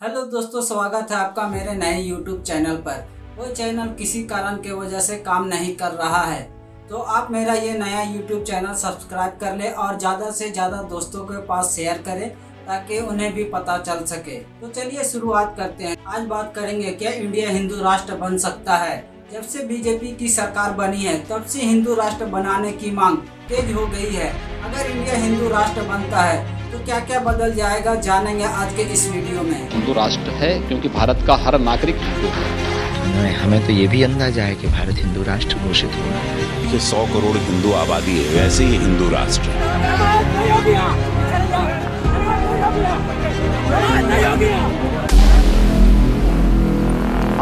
Hello दोस्तों, स्वागत है आपका मेरे नए YouTube चैनल पर। वो चैनल किसी कारण के वजह से काम नहीं कर रहा है, तो आप मेरा ये नया YouTube चैनल सब्सक्राइब कर ले और ज़्यादा से ज़्यादा दोस्तों के पास शेयर करें ताकि उन्हें भी पता चल सके। तो चलिए शुरुआत करते हैं। आज बात करेंगे क्या इंडिया हिंदू राष्ट्र बन सकता है। जब से बीजेपी की सरकार बनी है तब से हिंदू राष्ट्र बनाने की मांग तेज हो गई है। अगर इंडिया हिंदू राष्ट्र बनता है तो क्या क्या बदल जाएगा, जानेंगे आज के इस वीडियो में। हिंदू राष्ट्र है क्योंकि भारत का हर नागरिक हिंदू है। हमें तो ये भी अंदाजा है कि भारत हिंदू राष्ट्र घोषित होगा। कि 100 करोड़ हिंदू आबादी है, वैसे ही हिंदू राष्ट्र।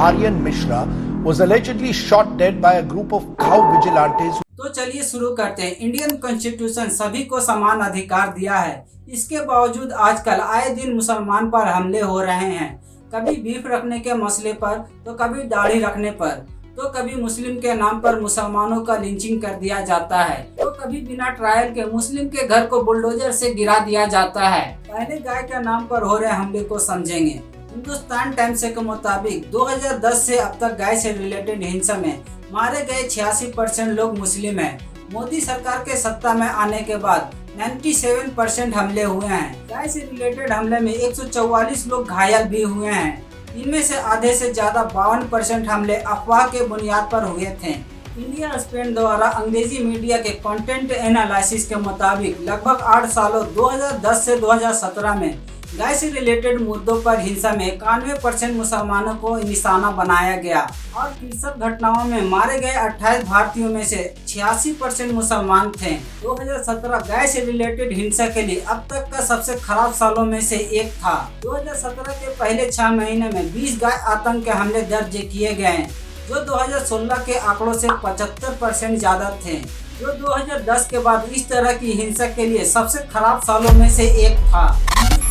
Aryan Mishra was allegedly shot dead by a group of cow vigilantes. तो चलिए शुरू करते हैं। इंडियन कॉन्स्टिट्यूशन सभी को समान अधिकार दिया है। इसके बावजूद आजकल आए दिन मुसलमान पर हमले हो रहे हैं। कभी बीफ रखने के मसले पर, तो कभी दाढ़ी रखने पर, तो कभी मुस्लिम के नाम पर मुसलमानों का लिंचिंग कर दिया जाता है, तो कभी बिना ट्रायल के मुस्लिम के घर को बुलडोजर से गिरा दिया जाता है। पहले गाय के नाम पर हो रहे हमले को समझेंगे। हिंदुस्तान टाइम्स के मुताबिक 2010 से अब तक गाय से रिलेटेड हिंसा में मारे गए 86% लोग मुस्लिम हैं। मोदी सरकार के सत्ता में आने के बाद 97% हमले हुए हैं। गाय से रिलेटेड हमले में 144 लोग घायल भी हुए हैं। इनमें से आधे से ज्यादा 52% हमले अफवाह के बुनियाद पर हुए थे। इंडिया स्पेन द्वारा अंग्रेजी मीडिया के कंटेंट एनालिसिस के मुताबिक लगभग 8 सालों 2010 से 2017 में गाय से रिलेटेड मुद्दों पर हिंसा में 91% मुसलमानों को निशाना बनाया गया और 63 घटनाओं में मारे गए 28 भारतीयों में से 86% मुसलमान थे। 2017 गाय से रिलेटेड हिंसा के लिए अब तक का सबसे खराब सालों में से एक था। 2017 के पहले 6 महीने में 20 गाय आतंक के हमले दर्ज किए गए, जो 2016 के आंकड़ों से 75% ज्यादा थे, जो 2010 के बाद इस तरह की हिंसा के लिए सबसे खराब सालों में से एक था।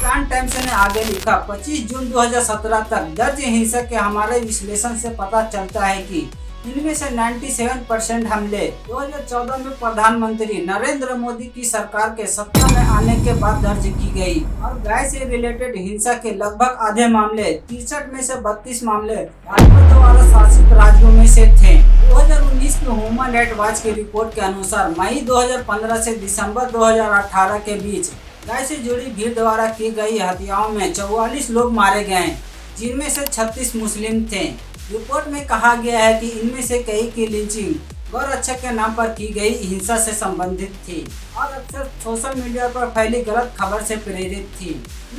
हिंदुस्तान टाइम्स ने आगे लिखा, 25 जून 2017 तक दर्ज हिंसा के हमारे विश्लेषण से पता चलता है कि इनमें से 97% हमले 2014 में प्रधानमंत्री नरेंद्र मोदी की सरकार के सत्ता में आने के बाद दर्ज की गई और गाय से रिलेटेड हिंसा के लगभग आधे मामले 63 में से 32 मामले भाजपा द्वारा शासित राज्यों में से थे। 2019 की ह्यूमन राइट्स वॉच की रिपोर्ट के अनुसार मई 2015 से दिसंबर 2018 के बीच गाय से जुड़ी भीड़ द्वारा की गई हत्याओं में 44 लोग मारे गए, जिनमें से 36 मुस्लिम थे। रिपोर्ट में कहा गया है कि इनमें से कई की लिंचिंग गौरक्षा के नाम पर की गई हिंसा से संबंधित थी और अक्सर सोशल मीडिया पर फैली गलत खबर से प्रेरित थी।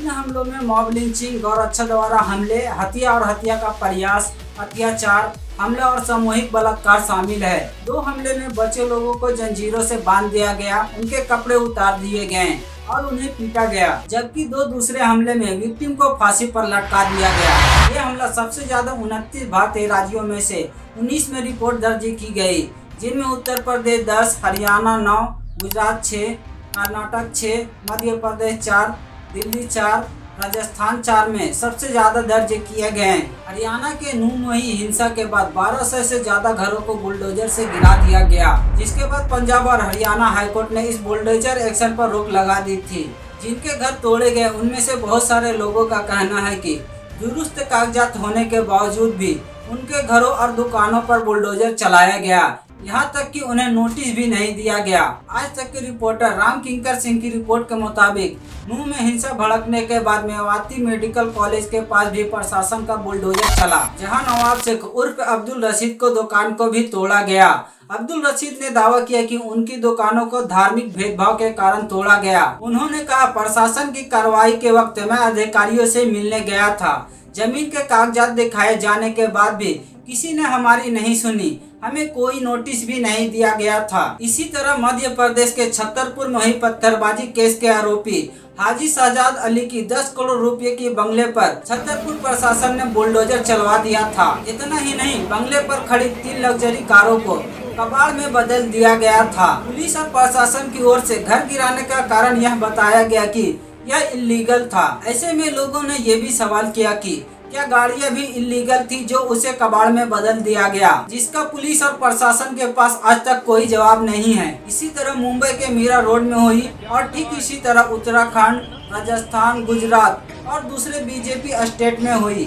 इन हमलों में मॉब लिंचिंग, गौरक्षा द्वारा हमले, हत्या और हत्या का प्रयास, अत्याचार, हमला और सामूहिक बलात्कार शामिल है। 2 हमले में बचे लोगों को जंजीरों से बांध दिया गया, उनके कपड़े उतार दिए गए और उन्हें पीटा गया, जबकि 2 दूसरे हमले में विक्टिम को फांसी पर लटका दिया गया। ये हमला सबसे ज्यादा 29 भारतीय राज्यों में से 19 में रिपोर्ट दर्ज की गई, जिनमें उत्तर प्रदेश 10, हरियाणा 9, गुजरात 6, कर्नाटक 6, मध्य प्रदेश 4, दिल्ली 4, राजस्थान 4 में सबसे ज्यादा दर्ज किए गए। हरियाणा के नून में ही हिंसा के बाद 1200 से ज्यादा घरों को बुलडोजर से गिरा दिया गया, जिसके बाद पंजाब और हरियाणा हाईकोर्ट ने इस बुलडोजर एक्शन पर रोक लगा दी थी। जिनके घर तोड़े गए उनमें से बहुत सारे लोगों का कहना है कि दुरुस्त कागजात होने के बावजूद भी उनके घरों और दुकानों पर बुलडोजर चलाया गया, यहाँ तक कि उन्हें नोटिस भी नहीं दिया गया। आज तक के रिपोर्टर राम किंकर सिंह की रिपोर्ट के मुताबिक नूह में हिंसा भड़कने के बाद मेवाती मेडिकल कॉलेज के पास भी प्रशासन का बुलडोजर चला, जहां नवाब शेख उर्फ अब्दुल रशीद को दुकान को भी तोड़ा गया। अब्दुल रशीद ने दावा किया कि उनकी दुकानों को धार्मिक भेदभाव के कारण तोड़ा गया। उन्होंने कहा, प्रशासन की कार्रवाई के वक्त मैं अधिकारियों से मिलने गया था। जमीन के कागजात दिखाए जाने के बाद भी किसी ने हमारी नहीं सुनी, हमें कोई नोटिस भी नहीं दिया गया था। इसी तरह मध्य प्रदेश के छतरपुर में हुई पत्थरबाजी केस के आरोपी हाजी शहजाद अली की 10 करोड़ रुपए की बंगले पर छतरपुर प्रशासन ने बुलडोजर चलवा दिया था। इतना ही नहीं, बंगले पर खड़ी 3 लग्जरी कारों को कबाड़ में बदल दिया गया था। पुलिस और प्रशासन की ओर से घर गिराने का कारण यह बताया गया कि यह इल्लीगल था। ऐसे में लोगों ने ये भी सवाल किया कि क्या गाड़ियां भी इल्लीगल थी जो उसे कबाड़ में बदल दिया गया, जिसका पुलिस और प्रशासन के पास आज तक कोई जवाब नहीं है। इसी तरह मुंबई के मीरा रोड में हुई और ठीक इसी तरह उत्तराखंड, राजस्थान, गुजरात और दूसरे बीजेपी स्टेट में हुई।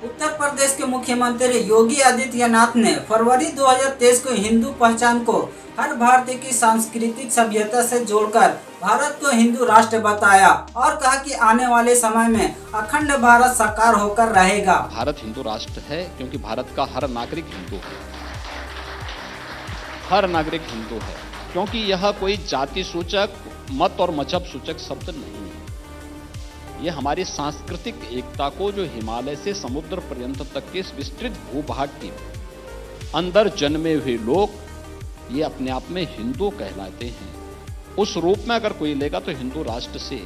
उत्तर प्रदेश के मुख्यमंत्री योगी आदित्यनाथ ने फरवरी 2023 को हिंदू पहचान को हर भारतीय की सांस्कृतिक सभ्यता से जोड़कर भारत को हिंदू राष्ट्र बताया और कहा कि आने वाले समय में अखंड भारत साकार होकर रहेगा। भारत हिंदू राष्ट्र है क्योंकि भारत का हर नागरिक हिंदू है। हर नागरिक हिंदू है क्योंकि यह कोई जाति सूचक, मत और मजहब सूचक शब्द नहीं है। ये हमारी सांस्कृतिक एकता को, जो हिमालय से समुद्र पर्यंत तक के इस विस्तृत भूभाग के अंदर जन्मे हुए लोग, ये अपने आप में हिंदू कहलाते हैं। उस रूप में अगर कोई लेगा तो हिंदू राष्ट्र से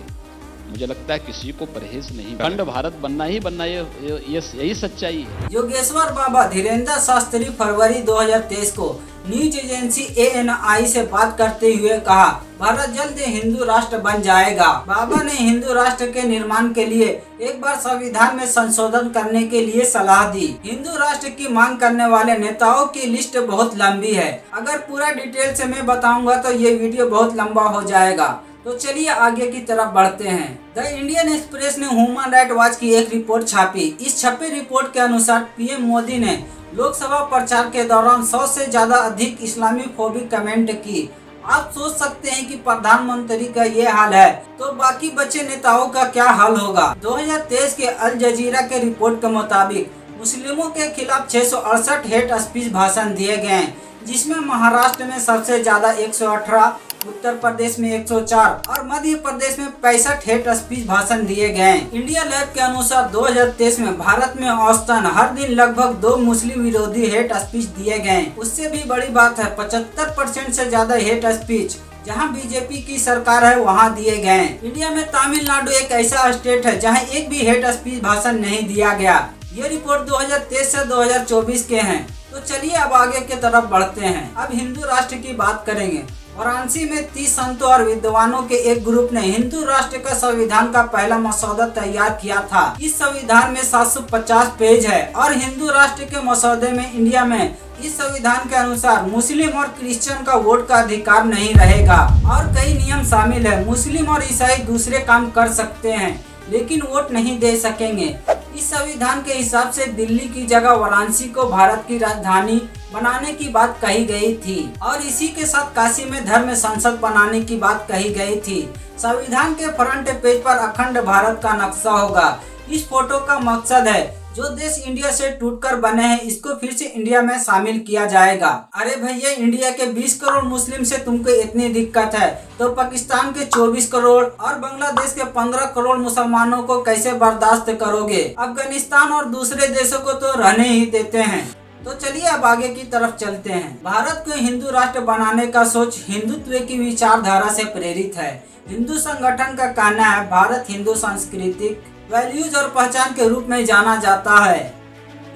मुझे लगता है किसी को परहेज नहीं। अखंड भारत बनना ही बनना, ये यही सच्चाई है। योगेश्वर बाबा धीरेन्द्र शास्त्री फरवरी 2023 को न्यूज एजेंसी ANI से बात करते हुए कहा, भारत जल्द हिंदू राष्ट्र बन जाएगा। बाबा ने हिंदू राष्ट्र के निर्माण के लिए एक बार संविधान में संशोधन करने के लिए सलाह दी। हिंदू राष्ट्र की मांग करने वाले नेताओं की लिस्ट बहुत लंबी है। अगर पूरा डिटेल से मैं बताऊंगा तो ये वीडियो बहुत लंबा हो जाएगा। तो चलिए आगे की तरफ बढ़ते हैं। द इंडियन एक्सप्रेस ने ह्यूमन राइट वॉच की एक रिपोर्ट छापी। इस छपी रिपोर्ट के अनुसार पीएम मोदी ने लोकसभा प्रचार के दौरान 100 से ज्यादा अधिक इस्लामी फोबिक कमेंट की। आप सोच सकते हैं कि प्रधानमंत्री का ये हाल है तो बाकी बचे नेताओं का क्या हाल होगा। 2023 के अल जजीरा के रिपोर्ट के मुताबिक मुस्लिमों के खिलाफ 668 हेट स्पीच भाषण दिए गए, जिसमें महाराष्ट्र में सबसे ज्यादा 118, उत्तर प्रदेश में 104 और मध्य प्रदेश में 65 हेट स्पीच भाषण दिए गए। इंडिया लैब के अनुसार 2023 में भारत में औसतन हर दिन लगभग 2 मुस्लिम विरोधी हेट स्पीच दिए गए। उससे भी बड़ी बात है 75% से ज्यादा हेट स्पीच जहां बीजेपी की सरकार है वहां दिए गए। इंडिया में तमिलनाडु एक ऐसा स्टेट है जहां एक भी हेट स्पीच भाषण नहीं दिया गया। ये रिपोर्ट 2023 से 2024 के हैं। तो चलिए अब आगे की तरफ बढ़ते हैं। अब हिंदू राष्ट्र की बात करेंगे। वाराणसी में 30 संतों और विद्वानों के एक ग्रुप ने हिंदू राष्ट्र का संविधान का पहला मसौदा तैयार किया था। इस संविधान में 750 पेज है और हिंदू राष्ट्र के मसौदे में इंडिया में इस संविधान के अनुसार मुस्लिम और क्रिश्चियन का वोट का अधिकार नहीं रहेगा और कई नियम शामिल है। मुस्लिम और ईसाई दूसरे काम कर सकते हैं लेकिन वोट नहीं दे सकेंगे। इस संविधान के हिसाब से दिल्ली की जगह वाराणसी को भारत की राजधानी बनाने की बात कही गई थी और इसी के साथ काशी में धर्म संसद बनाने की बात कही गई थी। संविधान के फ्रंट पेज पर अखंड भारत का नक्शा होगा। इस फोटो का मकसद है जो देश इंडिया से टूटकर बने हैं इसको फिर से इंडिया में शामिल किया जाएगा। अरे भैया, इंडिया के 20 करोड़ मुस्लिम से तुमको इतनी दिक्कत है तो पाकिस्तान के 24 करोड़ और बांग्लादेश के 15 करोड़ मुसलमानों को कैसे बर्दाश्त करोगे। अफगानिस्तान और दूसरे देशों को तो रहने ही देते हैं। तो चलिए अब आगे की तरफ चलते हैं। भारत को हिंदू राष्ट्र बनाने का सोच हिंदुत्व की विचारधारा से प्रेरित है। हिंदू संगठन का कहना है भारत हिंदू सांस्कृतिक वैल्यूज और पहचान के रूप में जाना जाता है।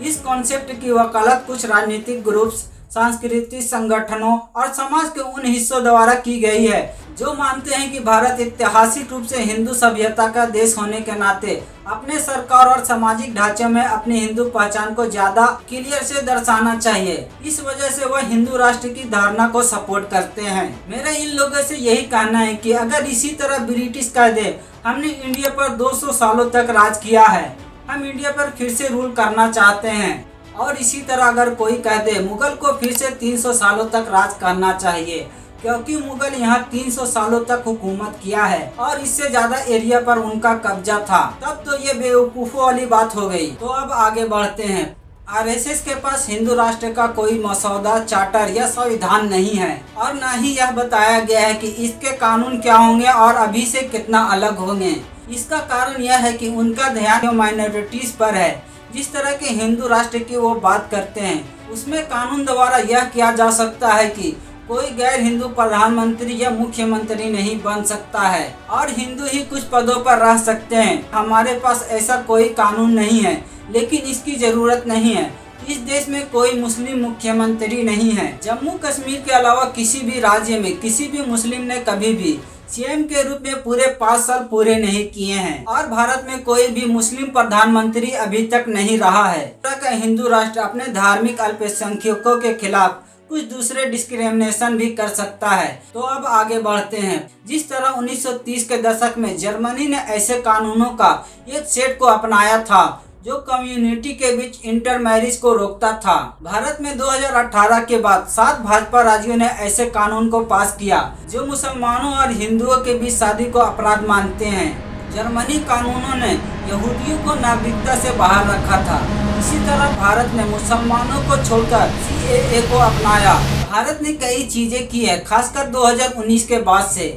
इस कॉन्सेप्ट की वकालत कुछ राजनीतिक ग्रुप्स, सांस्कृतिक संगठनों और समाज के उन हिस्सों द्वारा की गई है जो मानते हैं कि भारत ऐतिहासिक रूप से हिंदू सभ्यता का देश होने के नाते अपने सरकार और सामाजिक ढांचे में अपनी हिंदू पहचान को ज्यादा क्लियर से दर्शाना चाहिए। इस वजह से वह हिंदू राष्ट्र की धारणा को सपोर्ट करते हैं। मेरा इन लोगों से यही कहना है कि अगर इसी तरह ब्रिटिश कह दे हमने इंडिया पर 200 सालों तक राज किया है, हम इंडिया पर फिर से रूल करना चाहते हैं, और इसी तरह अगर कोई कह दे मुगल को फिर से 300 सालों तक राज करना चाहिए क्योंकि मुगल यहाँ 300 सालों तक हुकूमत किया है और इससे ज्यादा एरिया पर उनका कब्जा था, तब तो ये बेवकूफों वाली बात हो गई। तो अब आगे बढ़ते हैं। आरएसएस के पास हिंदू राष्ट्र का कोई मसौदा, चार्टर या संविधान नहीं है और न ही यह बताया गया है कि इसके कानून क्या होंगे और अभी से कितना अलग होंगे। इसका कारण यह है कि उनका ध्यान माइनॉरिटीज पर है। जिस तरह के हिंदू राष्ट्र की वो बात करते हैं उसमें कानून द्वारा यह किया जा सकता है कि कोई गैर हिंदू प्रधानमंत्री या मुख्यमंत्री नहीं बन सकता है और हिंदू ही कुछ पदों पर रह सकते हैं। हमारे पास ऐसा कोई कानून नहीं है लेकिन इसकी जरूरत नहीं है। इस देश में कोई मुस्लिम मुख्यमंत्री नहीं है। जम्मू कश्मीर के अलावा किसी भी राज्य में किसी भी मुस्लिम ने कभी भी सीएम के रूप में पूरे 5 साल पूरे नहीं किए हैं और भारत में कोई भी मुस्लिम प्रधानमंत्री अभी तक नहीं रहा है। का हिंदू राष्ट्र अपने धार्मिक अल्पसंख्यकों के खिलाफ कुछ दूसरे डिस्क्रिमिनेशन भी कर सकता है। तो अब आगे बढ़ते हैं। जिस तरह 1930 के दशक में जर्मनी ने ऐसे कानूनों का एक सेट को अपनाया था जो कम्युनिटी के बीच इंटर मैरिज को रोकता था, भारत में 2018 के बाद 7 भाजपा राज्यों ने ऐसे कानून को पास किया जो मुसलमानों और हिंदुओं के बीच शादी को अपराध मानते हैं। जर्मनी कानूनों ने यहूदियों को नागरिकता से बाहर रखा था। इसी तरह भारत ने मुसलमानों को छोड़कर CAA को अपनाया। भारत ने कई चीजें की है, खासकर 2019 के बाद से।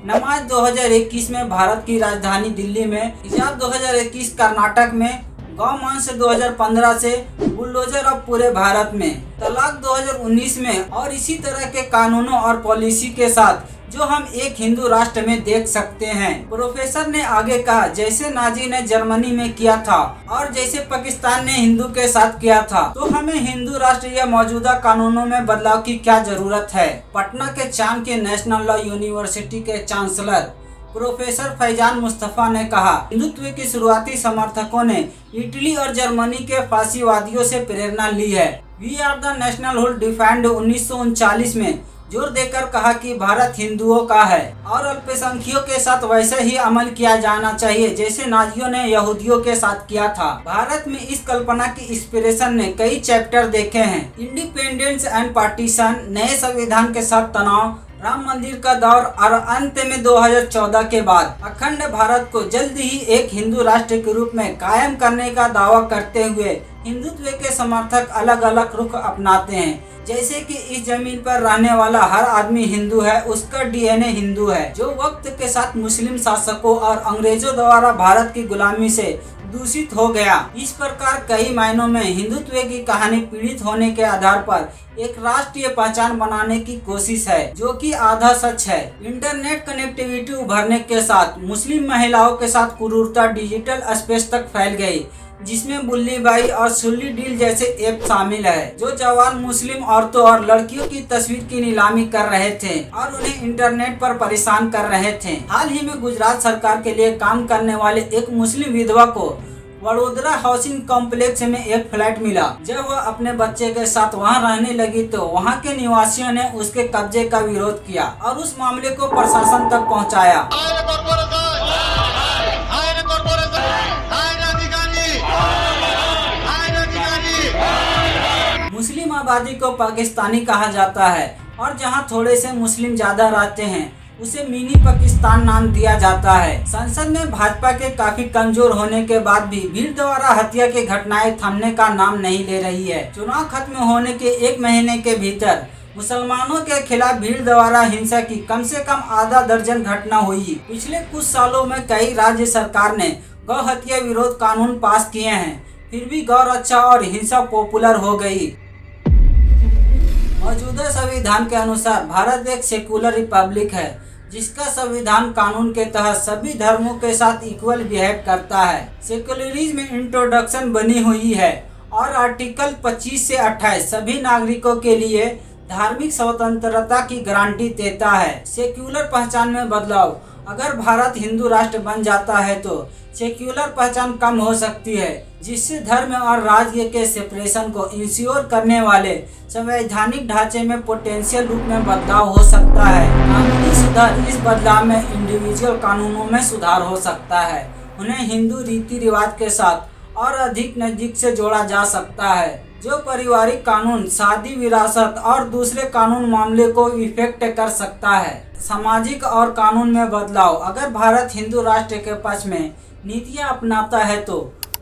नमाज 2021 में भारत की राजधानी दिल्ली में, हिजाब 2021 कर्नाटक में, गौमांस 2015 से, बुलडोजर अब पूरे भारत में, तलाक 2019 में और इसी तरह के कानूनों और पॉलिसी के साथ जो हम एक हिंदू राष्ट्र में देख सकते हैं। प्रोफेसर ने आगे कहा, जैसे नाजी ने जर्मनी में किया था और जैसे पाकिस्तान ने हिंदू के साथ किया था, तो हमें हिंदू राष्ट्र या मौजूदा कानूनों में बदलाव की क्या जरूरत है। पटना के चाणक्य नेशनल लॉ यूनिवर्सिटी के चांसलर प्रोफेसर फैजान मुस्तफा ने कहा, हिंदुत्व के शुरुआती समर्थकों ने इटली और जर्मनी के फासीवादियों से प्रेरणा ली है। We are the nationhood defined 1939 में जोर देकर कहा कि भारत हिंदुओं का है और अल्पसंख्यकों के साथ वैसे ही अमल किया जाना चाहिए जैसे नाजियों ने यहूदियों के साथ किया था। भारत में इस कल्पना की इंस्पिरेशन ने कई चैप्टर देखे हैं। इंडिपेंडेंस एंड पार्टीशन, नए संविधान के साथ तनाव, राम मंदिर का दौर और अंत में 2014 के बाद अखंड भारत को जल्द ही एक हिंदू राष्ट्र के रूप में कायम करने का दावा करते हुए हिंदुत्व के समर्थक अलग अलग रुख अपनाते हैं। जैसे कि इस जमीन पर रहने वाला हर आदमी हिंदू है, उसका DNA हिंदू है, जो वक्त के साथ मुस्लिम शासकों और अंग्रेजों द्वारा भारत की गुलामी से दूषित हो गया। इस प्रकार कई मायनों में हिंदुत्व की कहानी पीड़ित होने के आधार पर एक राष्ट्रीय पहचान बनाने की कोशिश है, जो कि आधा सच है। इंटरनेट कनेक्टिविटी उभरने के साथ मुस्लिम महिलाओं के साथ क्रूरता डिजिटल स्पेस तक फैल गई, जिसमें बुल्ली बाई और सुल्ली डील जैसे ऐप शामिल है, जो जवान मुस्लिम औरतों और लड़कियों की तस्वीर की नीलामी कर रहे थे और उन्हें इंटरनेट पर परेशान कर रहे थे। हाल ही में गुजरात सरकार के लिए काम करने वाले एक मुस्लिम विधवा को वडोदरा हाउसिंग कॉम्प्लेक्स में एक फ्लैट मिला। जब वह अपने बच्चे के साथ वहां रहने लगी तो वहां के निवासियों ने उसके कब्जे का विरोध किया और उस मामले को प्रशासन तक पहुंचाया। मुस्लिम आबादी को पाकिस्तानी कहा जाता है और जहां थोड़े से मुस्लिम ज्यादा रहते हैं उसे मिनी पाकिस्तान नाम दिया जाता है। संसद में भाजपा के काफी कमजोर होने के बाद भी भीड़ द्वारा हत्या की घटनाएं थमने का नाम नहीं ले रही है। चुनाव खत्म होने के 1 महीने के भीतर मुसलमानों के खिलाफ भीड़ द्वारा हिंसा की कम से कम आधा दर्जन घटना हुई। पिछले कुछ सालों में कई राज्य सरकार ने गौ हत्या विरोध कानून पास किए हैं, फिर भी गौ रक्षा और हिंसा पॉपुलर हो गई। मौजूदा संविधान के अनुसार भारत एक सेकुलर रिपब्लिक है, जिसका संविधान कानून के तहत सभी धर्मों के साथ इक्वल बिहेव करता है। सेकुलरिज्म में इंट्रोडक्शन बनी हुई है और आर्टिकल 25 से 28 सभी नागरिकों के लिए धार्मिक स्वतंत्रता की गारंटी देता है। सेक्युलर पहचान में बदलाव, अगर भारत हिंदू राष्ट्र बन जाता है तो सेक्युलर पहचान कम हो सकती है, जिससे धर्म और राज्य के सेपरेशन को इंश्योर करने वाले संवैधानिक ढांचे में पोटेंशियल रूप में बदलाव हो सकता है। कानूनी सुधार, इस बदलाव में इंडिविजुअल कानूनों में सुधार हो सकता है, उन्हें हिंदू रीति रिवाज के साथ और अधिक नजदीक से जोड़ा जा सकता है। जो पारिवारिक कानून, शादी, विरासत और दूसरे कानून मामले को इफेक्ट कर सकता है। सामाजिक और कानून में बदलाव, अगर भारत हिंदू राष्ट्र के पक्ष में नीतियां अपनाता है तो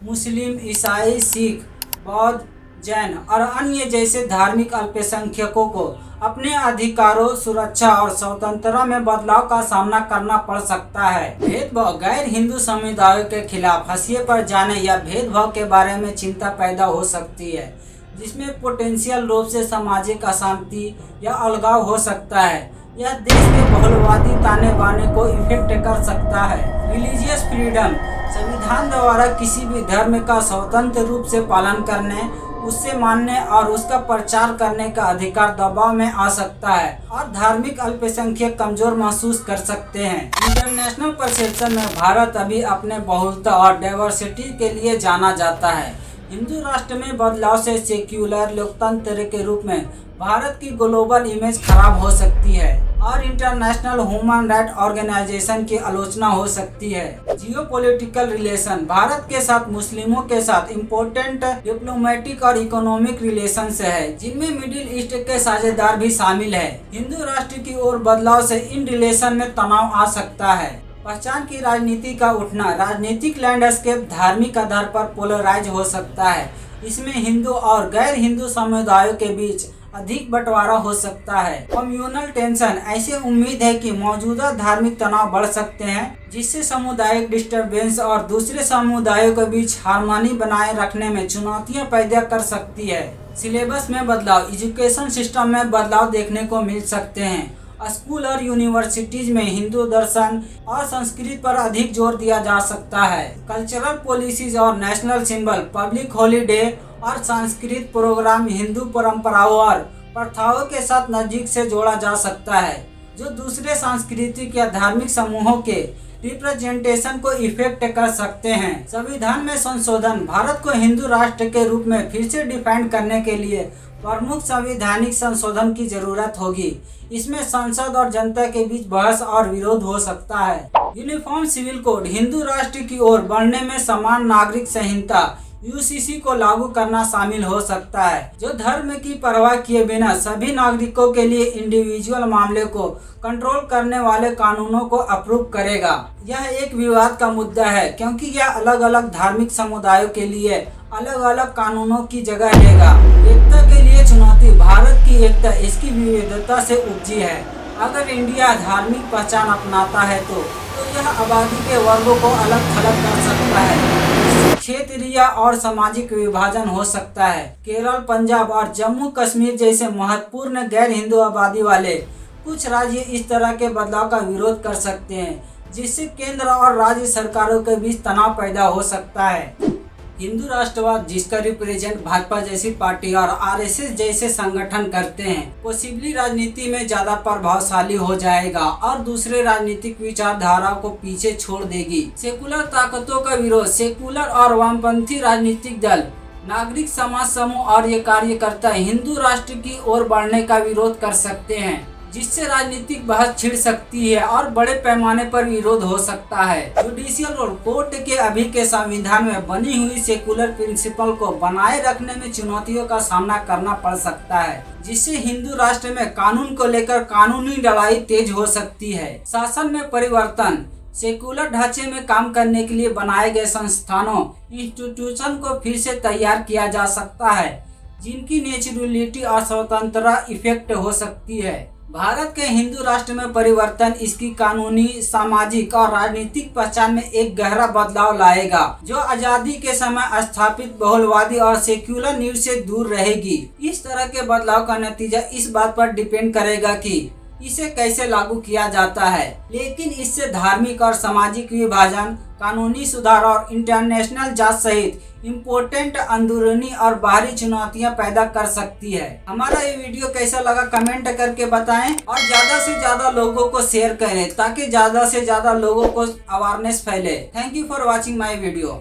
मुस्लिम, ईसाई, सिख, बौद्ध, जैन और अन्य जैसे धार्मिक अल्पसंख्यकों को अपने अधिकारों, सुरक्षा और स्वतंत्रता में बदलाव का सामना करना पड़ सकता है। भेदभाव, गैर हिंदू समुदायों के खिलाफ हाशिए पर जाने या भेदभाव के बारे में चिंता पैदा हो सकती है, जिसमें पोटेंशियल रूप से सामाजिक अशांति या अलगाव हो सकता है। यह देश के बहुलवादी ताने बाने को इफेक्ट कर सकता है। रिलीजियस फ्रीडम, संविधान द्वारा किसी भी धर्म का स्वतंत्र रूप से पालन करने, उससे मानने और उसका प्रचार करने का अधिकार दबाव में आ सकता है और धार्मिक अल्पसंख्यक कमजोर महसूस कर सकते हैं। इंटरनेशनल परसेप्शन में भारत अभी अपने बहुलता और डाइवर्सिटी के लिए जाना जाता है। हिंदू राष्ट्र में बदलाव से सेक्युलर लोकतंत्र के रूप में भारत की ग्लोबल इमेज खराब हो सकती है और इंटरनेशनल ह्यूमन राइट ऑर्गेनाइजेशन की आलोचना हो सकती है। जियोपॉलिटिकल रिलेशन भारत के साथ मुस्लिमों के साथ इम्पोर्टेंट डिप्लोमेटिक और इकोनॉमिक रिलेशन है, जिनमें मिडिल ईस्ट के साझेदार भी शामिल है। हिंदू राष्ट्र की ओर बदलाव से इन रिलेशन में तनाव आ सकता है। पहचान की राजनीति का उठना राजनीतिक लैंडस्केप धार्मिक आधार पर पोलराइज हो सकता है। इसमें हिंदू और गैर हिंदू समुदायों के बीच अधिक बंटवारा हो सकता है। कम्युनल टेंशन ऐसी उम्मीद है कि मौजूदा धार्मिक तनाव बढ़ सकते हैं, जिससे सामुदायिक डिस्टरबेंस और दूसरे समुदायों के बीच हार्मनी बनाए रखने में चुनौतियां पैदा कर सकती है। सिलेबस में बदलाव एजुकेशन सिस्टम में बदलाव देखने को मिल सकते हैं। स्कूल और यूनिवर्सिटीज में हिंदू दर्शन और संस्कृत पर अधिक जोर दिया जा सकता है। कल्चरल पॉलिसीज और नेशनल सिंबल, पब्लिक हॉलीडे और सांस्कृतिक प्रोग्राम हिंदू परंपराओं और प्रथाओं के साथ नजदीक से जोड़ा जा सकता है, जो दूसरे सांस्कृतिक या धार्मिक समूहों के रिप्रेजेंटेशन को इफेक्ट कर सकते हैं। संविधान में संशोधन भारत को हिंदू राष्ट्र के रूप में फिर से डिफाइन करने के लिए प्रमुख संवैधानिक संशोधन की जरूरत होगी। इसमें संसद और जनता के बीच बहस और विरोध हो सकता है। यूनिफॉर्म सिविल कोड हिंदू राष्ट्र की ओर बढ़ने में समान नागरिक संहिता यूसीसी को लागू करना शामिल हो सकता है, जो धर्म की परवाह किए बिना सभी नागरिकों के लिए इंडिविजुअल मामले को कंट्रोल करने वाले कानूनों को अप्रूव करेगा। यह एक विवाद का मुद्दा है, क्योंकि यह अलग अलग धार्मिक समुदायों के लिए अलग अलग कानूनों की जगह लेगा। एकता के लिए चुनौती भारत की एकता इसकी विविधता से उपजी है। अगर इंडिया धार्मिक पहचान अपनाता है तो यह आबादी के वर्गों को अलग थलग कर सकता है। क्षेत्रीय और सामाजिक विभाजन हो सकता है। केरल, पंजाब और जम्मू कश्मीर जैसे महत्वपूर्ण गैर हिंदू आबादी वाले कुछ राज्य इस तरह के बदलाव का विरोध कर सकते हैं, जिससे केंद्र और राज्य सरकारों के बीच तनाव पैदा हो सकता है। हिंदू राष्ट्रवाद, जिसका रिप्रेजेंट भाजपा जैसी पार्टी और आरएसएस जैसे संगठन करते हैं, पॉसिबली राजनीति में ज्यादा प्रभावशाली हो जाएगा और दूसरे राजनीतिक विचारधारा को पीछे छोड़ देगी। सेकुलर ताकतों का विरोध सेकुलर और वामपंथी राजनीतिक दल, नागरिक समाज समूह और ये कार्यकर्ता हिंदू राष्ट्र की ओर बढ़ने का विरोध कर सकते हैं, जिससे राजनीतिक बहस छिड़ सकती है और बड़े पैमाने पर विरोध हो सकता है। जुडिशियल रोल कोर्ट के अभी के संविधान में बनी हुई सेकुलर प्रिंसिपल को बनाए रखने में चुनौतियों का सामना करना पड़ सकता है, जिससे हिंदू राष्ट्र में कानून को लेकर कानूनी लड़ाई तेज हो सकती है। शासन में परिवर्तन सेकुलर ढांचे में काम करने के लिए बनाए गए संस्थानों इंस्टीट्यूशन को फिर से तैयार किया जा सकता है, जिनकी नेचुरलिटी और स्वतंत्रता इफेक्ट हो सकती है। भारत के हिंदू राष्ट्र में परिवर्तन इसकी कानूनी, सामाजिक और राजनीतिक पहचान में एक गहरा बदलाव लाएगा, जो आजादी के समय स्थापित बहुलवादी और सेक्युलर नींव से दूर रहेगी। इस तरह के बदलाव का नतीजा इस बात पर डिपेंड करेगा कि इसे कैसे लागू किया जाता है, लेकिन इससे धार्मिक और सामाजिक विभाजन, कानूनी सुधार और इंटरनेशनल जांच सहित इम्पोर्टेंट अंदरूनी और बाहरी चुनौतियां पैदा कर सकती है। हमारा ये वीडियो कैसा लगा कमेंट करके बताएं और ज्यादा से ज्यादा लोगों को शेयर करें, ताकि ज्यादा से ज्यादा लोगों को अवेयरनेस फैले। Thank you for watching my video.